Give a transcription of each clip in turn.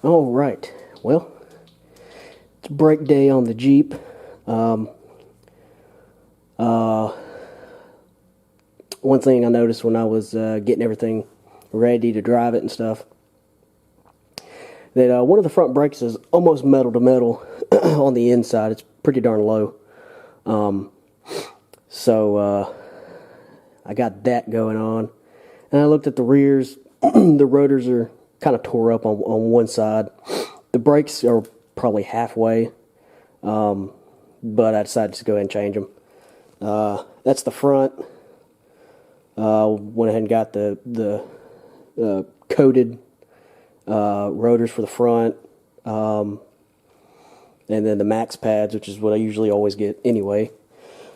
All right, well, it's brake day on the Jeep. One thing I noticed when I was getting everything ready to drive it and stuff, that one of the front brakes is almost metal to metal on the inside. It's pretty darn low. So I got that going on. And I looked at the rears. The rotors are kind of tore up on one side. The brakes are probably halfway. But I decided to go ahead and change them. That's the front. Went ahead and got the coated rotors for the front. And then the max pads, which is what I usually always get anyway.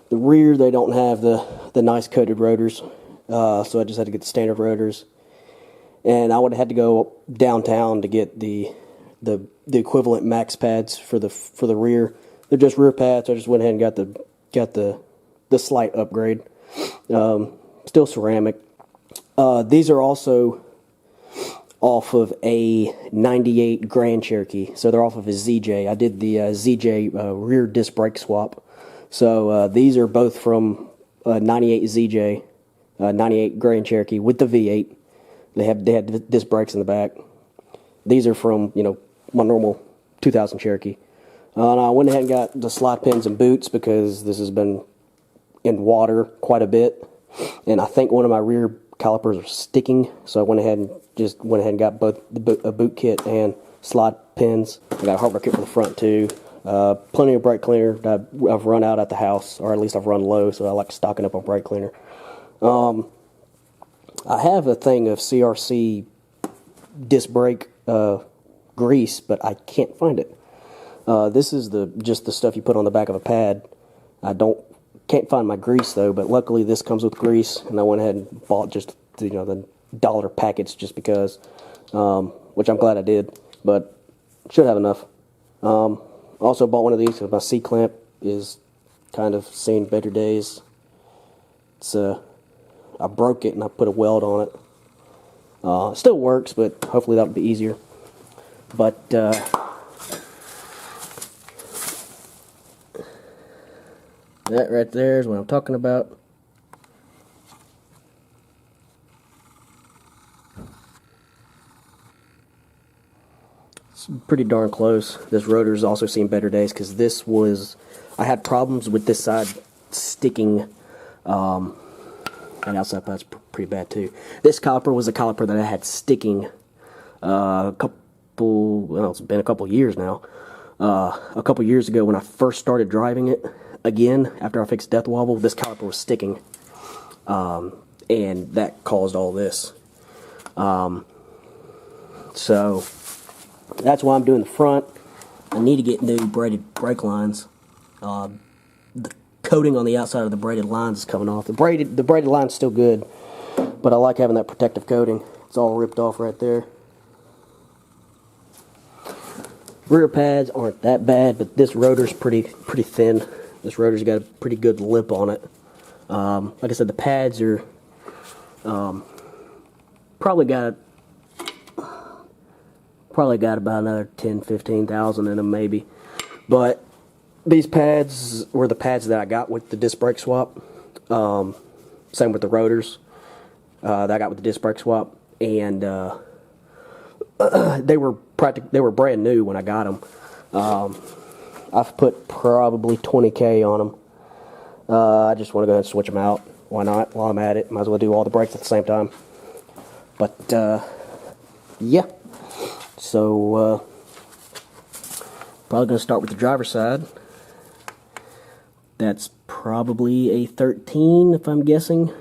The rear, they don't have the nice coated rotors. So I just had to get the standard rotors. And I would have had to go downtown to get the equivalent max pads for the rear. They're just rear pads. I just went ahead and got the slight upgrade. Still ceramic. These are also off of a 98 Grand Cherokee. So they're off of a ZJ. I did the ZJ rear disc brake swap. So these are both from 98 ZJ, 98 Grand Cherokee with the V8. They had disc brakes in the back. These are from, my normal 2000 Cherokee. And I went ahead and got the slide pins and boots because this has been in water quite a bit. And I think one of my rear calipers are sticking. So I went ahead and got both a boot kit and slide pins. I got a hardware kit for the front too. Plenty of brake cleaner that I've run out at the house, or at least I've run low, so I like stocking up on brake cleaner. I have a thing of CRC disc brake grease, but I can't find it. This is just the stuff you put on the back of a pad. Can't find my grease though, but luckily this comes with grease, and I went ahead and bought just the dollar packets just because, which I'm glad I did, but should have enough. Also bought one of these because my C-clamp is kind of seen better days. I broke it and I put a weld on it. It still works, but hopefully that'll be easier. But that right there is what I'm talking about. It's pretty darn close. This rotor's also seen better days because I had problems with this side sticking. And outside pad's pretty bad too. This caliper was a caliper that I had sticking it's been a couple years now. A couple years ago when I first started driving it, again, after I fixed death wobble, this caliper was sticking. And that caused all this. So, that's why I'm doing the front. I need to get new braided brake lines. The coating on the outside of the braided lines is coming off. The braided line's still good, but I like having that protective coating. It's all ripped off right there. Rear pads aren't that bad, but this rotor's pretty thin. This rotor's got a pretty good lip on it. Like I said, the pads are probably got about another 10,000-15,000 in them maybe, but these pads were the pads that I got with the disc brake swap. Same with the rotors that I got with the disc brake swap, and they were brand new when I got them. I've put probably 20K on them. I just want to go ahead and switch them out. Why not? While I'm at it, might as well do all the brakes at the same time. But yeah. So probably going to start with the driver's side. That's probably a 13, if I'm guessing,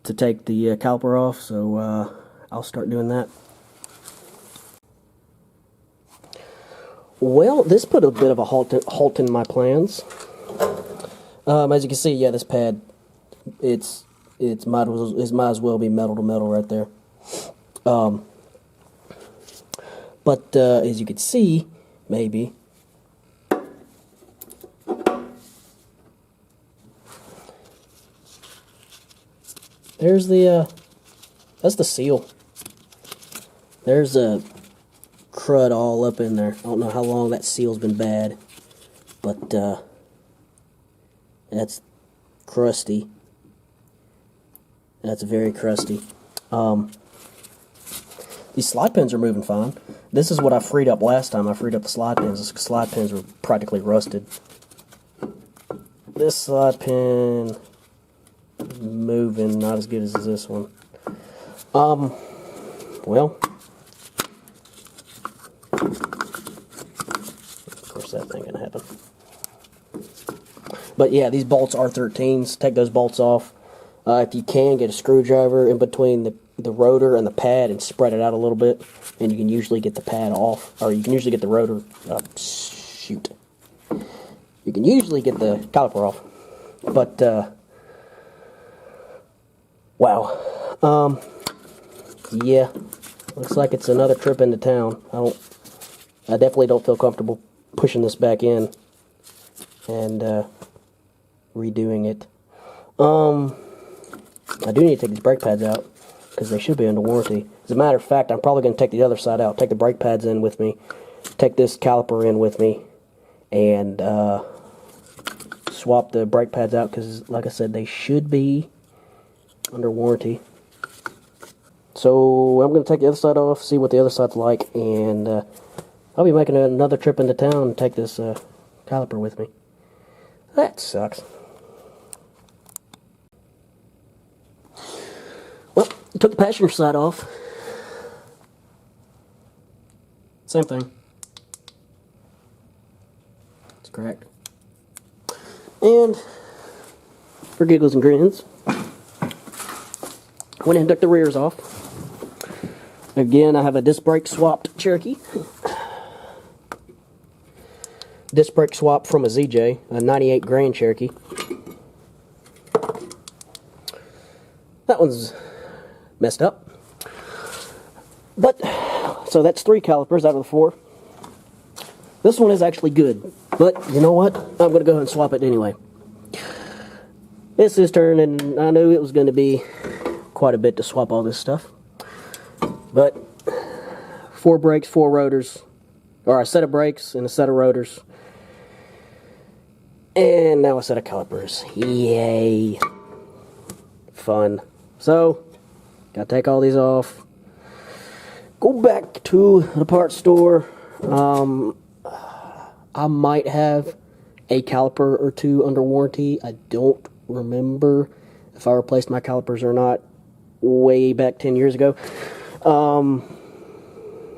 to take the caliper off, so I'll start doing that. Well, this put a bit of a halt in my plans. As you can see, yeah, this pad, it might as well be metal to metal right there. But as you can see, maybe, there's that's the seal. There's crud all up in there. I don't know how long that seal's been bad, but that's crusty. That's very crusty. These slide pins are moving fine. This is what I freed up last time. I freed up the slide pins. The slide pins were practically rusted. This slide pin moving not as good as this one. Well, of course that ain't gonna happen. But yeah, these bolts are 13s. Take those bolts off. If you can, get a screwdriver in between the rotor and the pad and spread it out a little bit, and you can usually get the pad off, or you can usually get the rotor, you can usually get the caliper off. But, wow. Yeah, looks like it's another trip into town. I definitely don't feel comfortable pushing this back in and redoing it. I do need to take these brake pads out because they should be under warranty. As a matter of fact, I'm probably going to take the other side out, take the brake pads in with me, take this caliper in with me, and swap the brake pads out because, like I said, they should be under warranty. So I'm going to take the other side off, see what the other side's like, and I'll be making another trip into town and take this caliper with me. That sucks. Well, took the passenger side off. Same thing. It's cracked. And for giggles and grins, went and took the rears off. Again, I have a disc brake swapped Cherokee. Disc brake swap from a ZJ, a 98 grain Cherokee. That one's messed up. But, so that's 3 calipers out of the 4. This one is actually good. But, you know what? I'm going to go ahead and swap it anyway. It's his turn, and I knew it was going to be quite a bit to swap all this stuff. But 4 brakes, 4 rotors, or a set of brakes and a set of rotors, and now a set of calipers. Yay! Fun. So, gotta take all these off. Go back to the parts store. I might have a caliper or 2 under warranty. I don't remember if I replaced my calipers or not way back 10 years ago.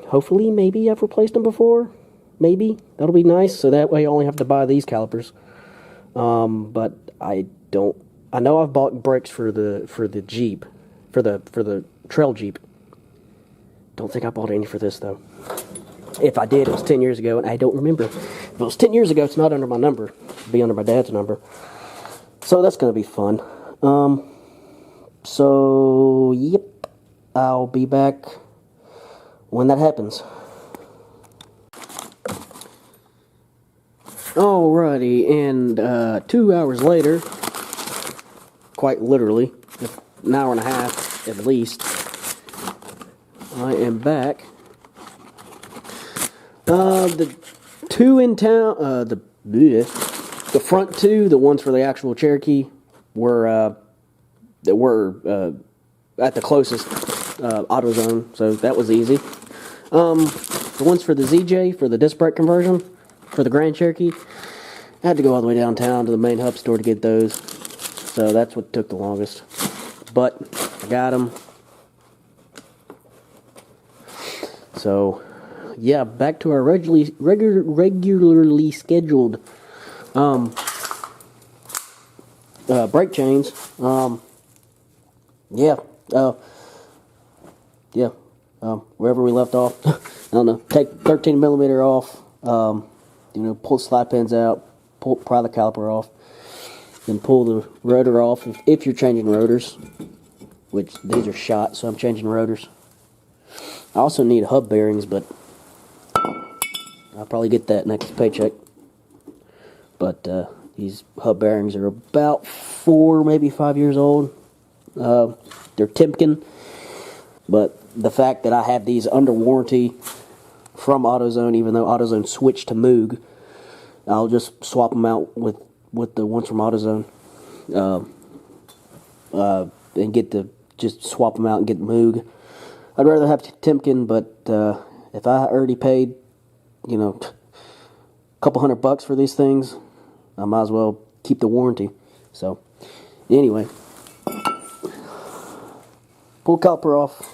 Hopefully, maybe I've replaced them before. Maybe. That'll be nice, so that way I only have to buy these calipers. But I don't... I know I've bought brakes for the Jeep. For the trail Jeep. Don't think I bought any for this, though. If I did, it was 10 years ago, and I don't remember. If it was 10 years ago, it's not under my number. It'll be under my dad's number. So that's going to be fun. So, yep. I'll be back when that happens. Alrighty, and 2 hours later, quite literally, an hour and a half at least, I am back. The 2 in town, the front 2, the ones for the actual Cherokee, were at the closest AutoZone, so that was easy. The ones for the ZJ, for the disc brake conversion, for the Grand Cherokee, I had to go all the way downtown to the main hub store to get those, so that's what took the longest. But I got them. So, yeah, back to our regularly scheduled brake chains. Wherever we left off. I don't know. Take 13 millimeter off. Pull the slide pins out. Pry the caliper off. Then pull the rotor off if you're changing rotors. Which these are shot, so I'm changing rotors. I also need hub bearings, but I'll probably get that next paycheck. But these hub bearings are about 4, maybe 5 years old. They're Timken, but the fact that I have these under warranty, from AutoZone, even though AutoZone switched to Moog. I'll just swap them out with the ones from AutoZone, and just swap them out and get Moog. I'd rather have Timken, but if I already paid, a couple $100 for these things, I might as well keep the warranty. So, anyway, pull the caliper off,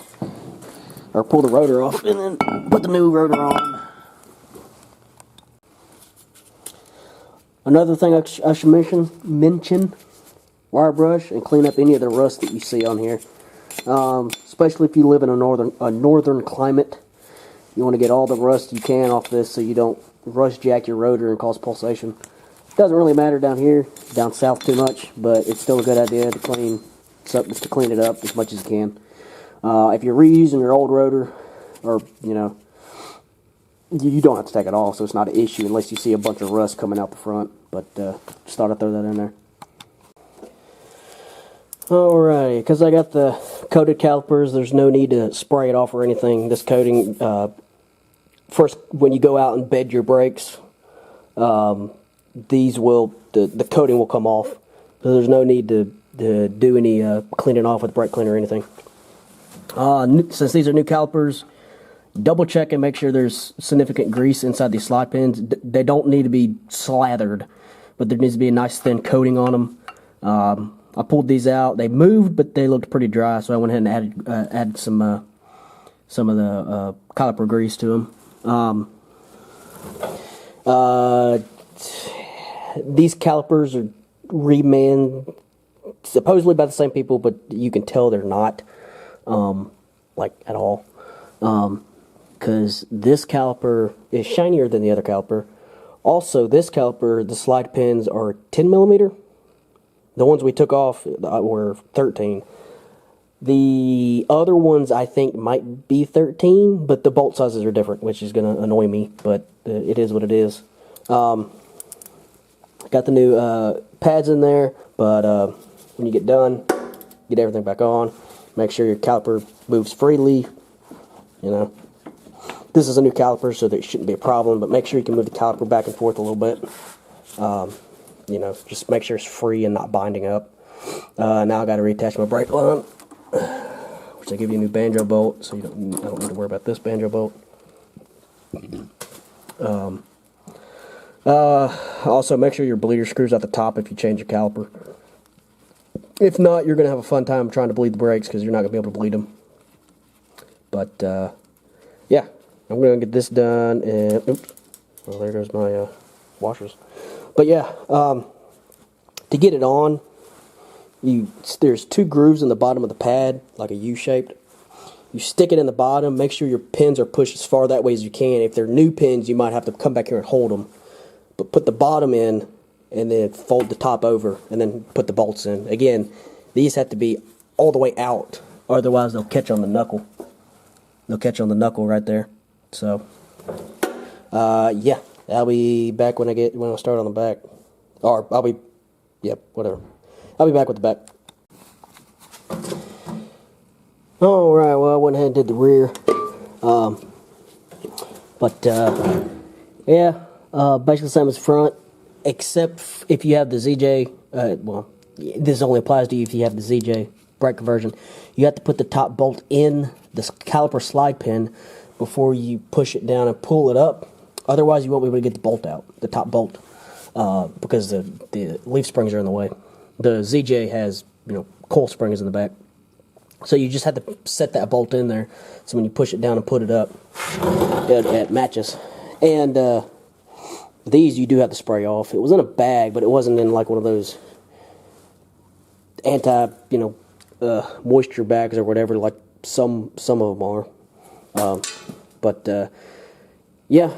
or pull the rotor off, and then put the new rotor on. Another thing I should mention, wire brush and clean up any of the rust that you see on here. Especially if you live in a northern climate, you want to get all the rust you can off this so you don't rust jack your rotor and cause pulsation. Doesn't really matter down here, down south too much, but it's still a good idea to clean it up as much as you can. If you're reusing your old rotor, or you don't have to take it off, so it's not an issue unless you see a bunch of rust coming out the front. But just thought I'd throw that in there. Alright, because I got the coated calipers, there's no need to spray it off or anything. This coating, first when you go out and bed your brakes, the coating will come off. So there's no need to do any cleaning off with brake cleaner or anything. Since these are new calipers, double check and make sure there's significant grease inside these slide pins. They don't need to be slathered, but there needs to be a nice thin coating on them. I pulled these out. They moved, but they looked pretty dry, so I went ahead and added some of the caliper grease to them. These calipers are remanned supposedly by the same people, but you can tell they're not, at all. Because this caliper is shinier than the other caliper. Also, this caliper, the slide pins are 10 millimeter. The ones we took off were 13. The other ones I think might be 13, but the bolt sizes are different, which is going to annoy me, but it is what it is. Got the new pads in there, but when you get done, get everything back on. Make sure your caliper moves freely. This is a new caliper, so there shouldn't be a problem, but make sure you can move the caliper back and forth a little bit. Just make sure it's free and not binding up. Now I got to reattach my brake line, which I give you a new banjo bolt, so I don't need to worry about this banjo bolt. Also, make sure your bleeder screws out the top if you change your caliper. If not, you're going to have a fun time trying to bleed the brakes because you're not going to be able to bleed them. But, yeah, I'm going to get this done, and, oops, well, there goes my washers. But yeah, to get it on, there's two grooves in the bottom of the pad, like a U-shaped. You stick it in the bottom, make sure your pins are pushed as far that way as you can. If they're new pins, you might have to come back here and hold them. But put the bottom in, and then fold the top over, and then put the bolts in. Again, these have to be all the way out, otherwise they'll catch on the knuckle. They'll catch on the knuckle right there. So, yeah. I'll be back when I start on the back. Or I'll be back with the back. Alright, well I went ahead and did the rear. Basically the same as front, except if you have the ZJ, this only applies to you if you have the ZJ brake conversion. You have to put the top bolt in the caliper slide pin before you push it down and pull it up. Otherwise, you won't be able to get the bolt out, the top bolt, because the leaf springs are in the way. The ZJ has, coil springs in the back. So you just have to set that bolt in there, so when you push it down and put it up, it matches. And these you do have to spray off. It was in a bag, but it wasn't in like one of those moisture bags or whatever, like some of them are. Yeah.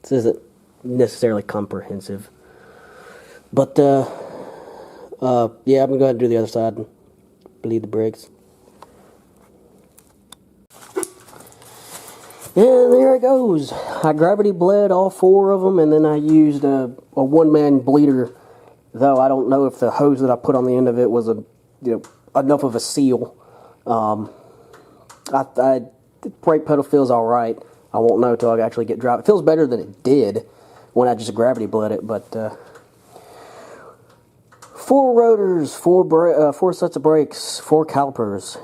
This isn't necessarily comprehensive, but yeah, I'm gonna go ahead and do the other side and bleed the brakes. And there it goes. I gravity bled all four of them, and then I used a one-man bleeder. Though I don't know if the hose that I put on the end of it was enough of a seal. The brake pedal feels all right. I won't know until I actually get drive. It feels better than it did when I just gravity bled it, but 4 rotors, 4 sets of brakes, 4 calipers,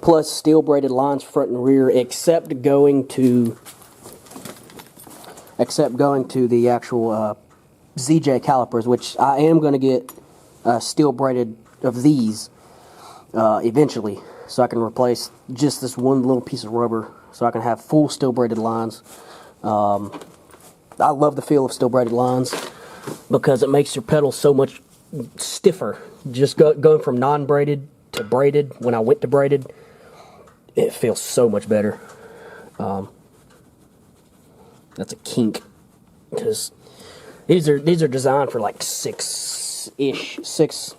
plus steel braided lines front and rear, except going to the actual ZJ calipers, which I am going to get steel braided of these eventually, so I can replace just this one little piece of rubber, so I can have full steel braided lines. I love the feel of steel braided lines because it makes your pedals so much stiffer. Just going from non-braided to braided, when I went to braided, it feels so much better. That's a kink, because these are designed for like 6-ish, 6.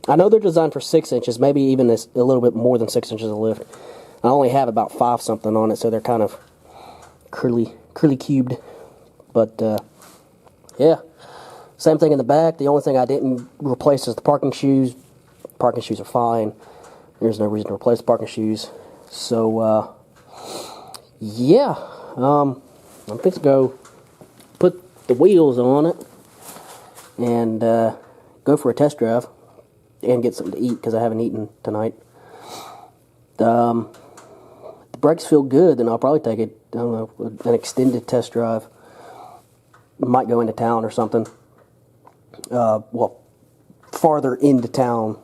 I know they're designed for 6 inches, maybe even a little bit more than 6 inches of lift. I only have about 5 something on it, so they're kind of curly cubed. But yeah, same thing in the back. The only thing I didn't replace is the parking shoes. Parking shoes are fine. There's no reason to replace the parking shoes. So yeah, I'm fixing to go put the wheels on it and go for a test drive and get something to eat, because I haven't eaten tonight. The brakes feel good, then I'll probably take it, I don't know, an extended test drive. Might go into town or something. Well, farther into town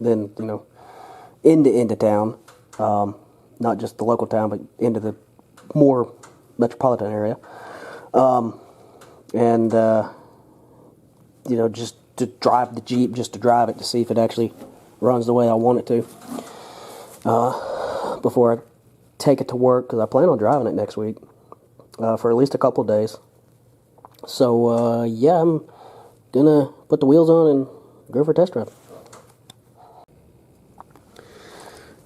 than, you know, into town. Not just the local town, but into the more metropolitan area. And you know, just to drive the Jeep, just to drive it to see if it actually runs the way I want it to. Before I take it to work, because I plan on driving it next week for at least a couple of days. So yeah, I'm gonna put the wheels on and go for a test drive.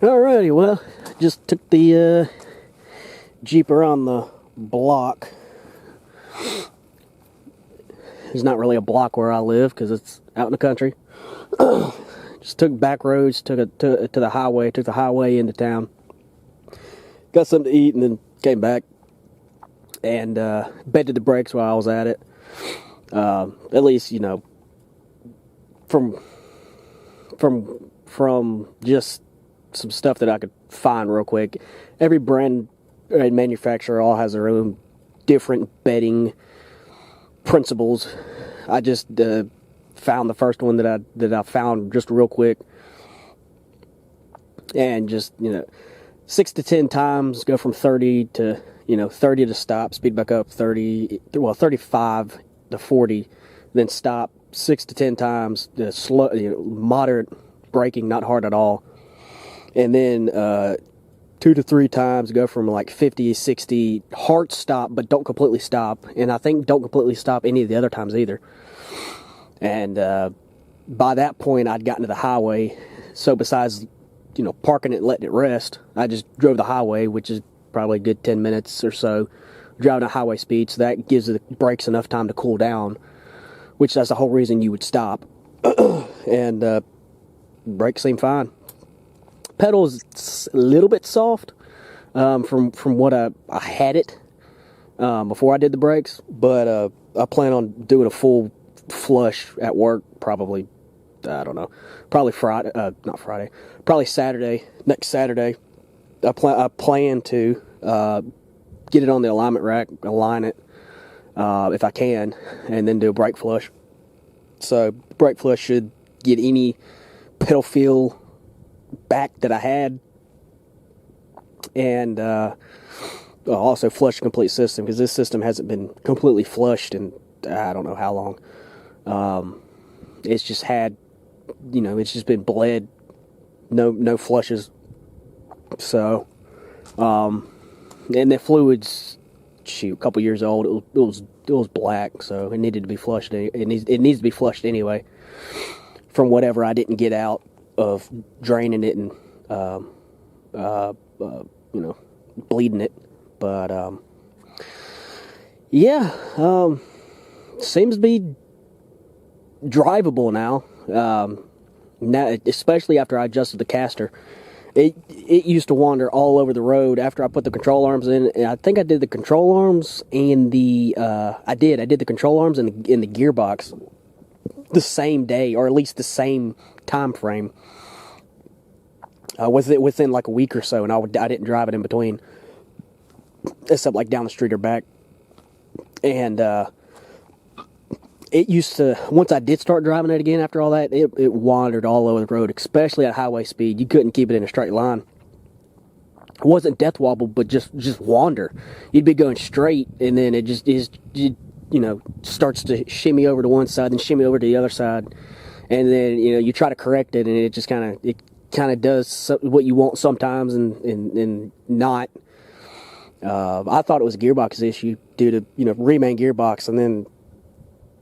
Alrighty, well, just took the Jeep around the block. There's not really a block where I live because it's out in the country. Just took back roads, took it to the highway, took the highway into town. Got something to eat and then came back and bedded the brakes while I was at it. At least, you know, from just some stuff that I could find real quick. Every brand and manufacturer all has their own different bedding principles. I just found the first one that I found just real quick, and just, you know, 6 to 10 times, go from 30 to, you know, 30 to stop, speed back up 35 to 40, then stop 6 to 10 times, slow, you know, moderate braking, not hard at all, and then 2 to 3 times, go from like 50, 60, hard stop, but don't completely stop. And I think don't completely stop any of the other times either. And by that point, I'd gotten to the highway. So besides, you know, parking it and letting it rest, I just drove the highway, which is probably a good 10 minutes or so, driving at highway speed. So that gives the brakes enough time to cool down, which that's the whole reason you would stop. And brakes seem fine. Pedal is a little bit soft from what I had it before I did the brakes, but I plan on doing a full flush at work, probably, I don't know, probably Friday, not Friday, probably Saturday, next Saturday. I plan to get it on the alignment rack, align it if I can, and then do a brake flush. So brake flush should get any pedal feel back that I had, and also flush the complete system, because this system hasn't been completely flushed in I don't know how long. It's just had, you know, it's just been bled, no flushes. So and the fluids, shoot, a couple years old, it was black, so it needed to be flushed. It needs to be flushed anyway from whatever I didn't get out of draining it and you know, bleeding it. But yeah, seems to be drivable now. Now, especially after I adjusted the caster. it used to wander all over the road after I put the control arms in. And I think I did the control arms and I did the control arms and the gearbox the same day, or at least the same time frame. Within like a week or so, and I didn't drive it in between, except like down the street or back. And it used to, once I did start driving it again after all that, it wandered all over the road, especially at highway speed. You couldn't keep it in a straight line. It wasn't death wobble, but just wander. You'd be going straight, and then it just starts to shimmy over to one side, then shimmy over to the other side, and then you try to correct it, and it just kind of does what you want sometimes, and not. I thought it was a gearbox issue due to reman gearbox, and then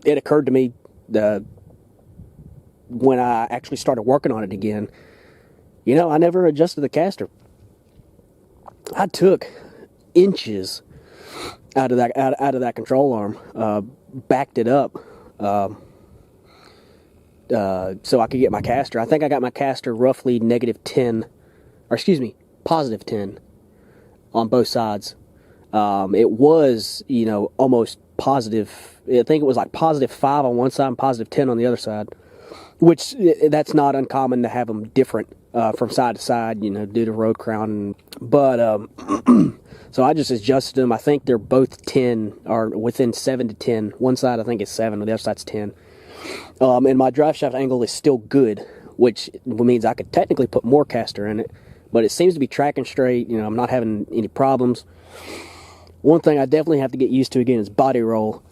it occurred to me when I actually started working on it again. I never adjusted the caster. I took inches out of that control arm, backed it up, so I could get my caster. I think I got my caster roughly positive 10 on both sides. It was, almost positive. I think it was like positive 5 on one side and positive 10 on the other side, which that's not uncommon to have them different from side to side, due to road crown. But so I just adjusted them. I think they're both 10, or within 7 to 10. One side I think is 7, and the other side's 10. And my drive shaft angle is still good, which means I could technically put more caster in it, but it seems to be tracking straight. I'm not having any problems. One thing I definitely have to get used to again is body roll.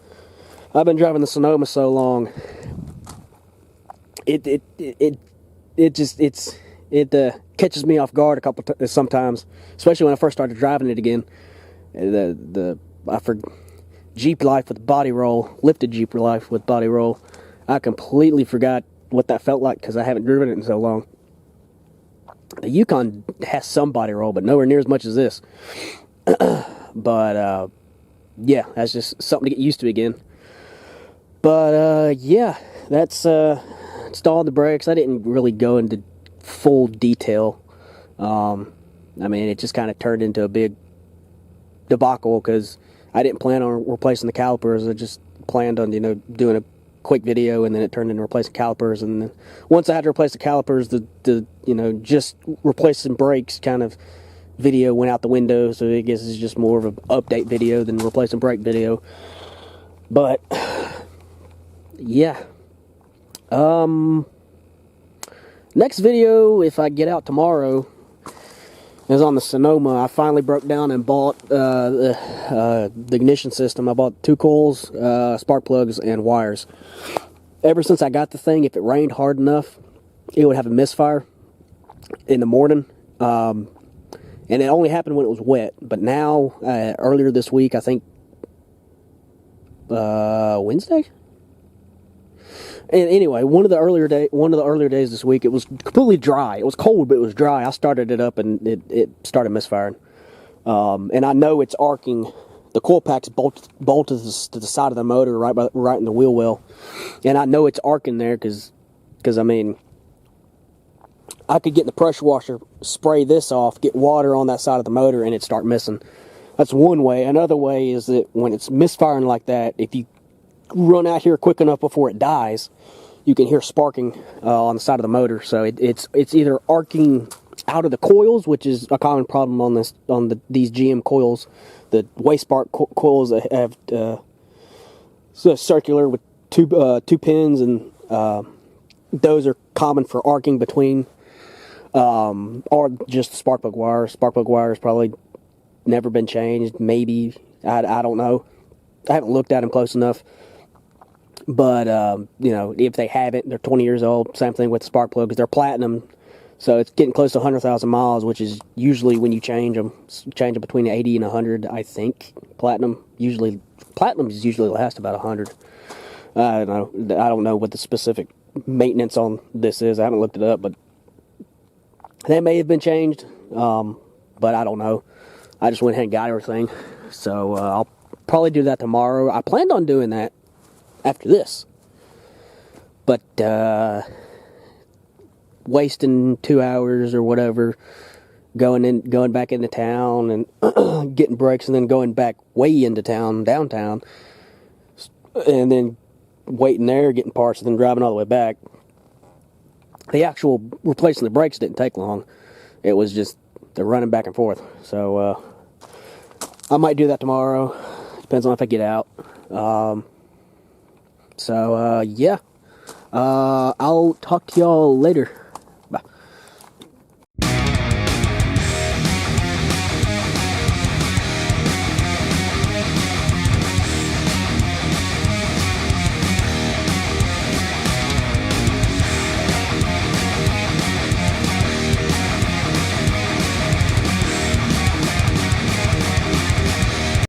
I've been driving the Sonoma so long. It catches me off guard sometimes, especially when I first started driving it again. Jeep life with body roll, lifted Jeep life with body roll. I completely forgot what that felt like because I haven't driven it in so long. The Yukon has some body roll, but nowhere near as much as this. But yeah, that's just something to get used to again. But yeah, that's installed the brakes. I didn't really go into full detail. I mean, it just kind of turned into a big debacle because I didn't plan on replacing the calipers. I just planned on doing a quick video, and then it turned into replacing calipers. And then once I had to replace the calipers, the just replacing brakes kind of video went out the window. So I guess it's just more of an update video than replacing brake video. But yeah, next video, if I get out tomorrow, is on the Sonoma. I finally broke down and bought the ignition system. I bought 2 coils, spark plugs, and wires. Ever since I got the thing, if it rained hard enough, it would have a misfire in the morning. And it only happened when it was wet. But now, earlier this week, I think Wednesday. And anyway, one of the earlier days this week, it was completely dry. It was cold, but it was dry. I started it up, and it started misfiring. And I know it's arcing. The coil pack's bolted to the side of the motor, right in the wheel well. And I know it's arcing there because I mean, I could get in the pressure washer, spray this off, get water on that side of the motor, and it'd start missing. That's one way. Another way is that when it's misfiring like that, if you run out here quick enough before it dies, you can hear sparking on the side of the motor. So it's either arcing out of the coils, which is a common problem on these GM coils, the waste spark coils that have circular with two pins, and those are common for arcing between, or just the spark plug wire. Spark plug wire has probably never been changed. Maybe I don't know. I haven't looked at them close enough. But, if they haven't, they're 20 years old. Same thing with the spark plugs. They're platinum, so it's getting close to 100,000 miles, which is usually when you change them between 80 and 100, I think. Platinum usually lasts about 100. I don't know what the specific maintenance on this is. I haven't looked it up, but they may have been changed, but I don't know. I just went ahead and got everything, so I'll probably do that tomorrow. I planned on doing that after this, but wasting 2 hours or whatever going back into town and getting breaks, and then going back way into town, downtown, and then waiting there, getting parts, and then driving all the way back. The actual replacing the brakes didn't take long. It was just the running back and forth. So I might do that tomorrow. Depends on if I get out. Yeah. I'll talk to y'all later.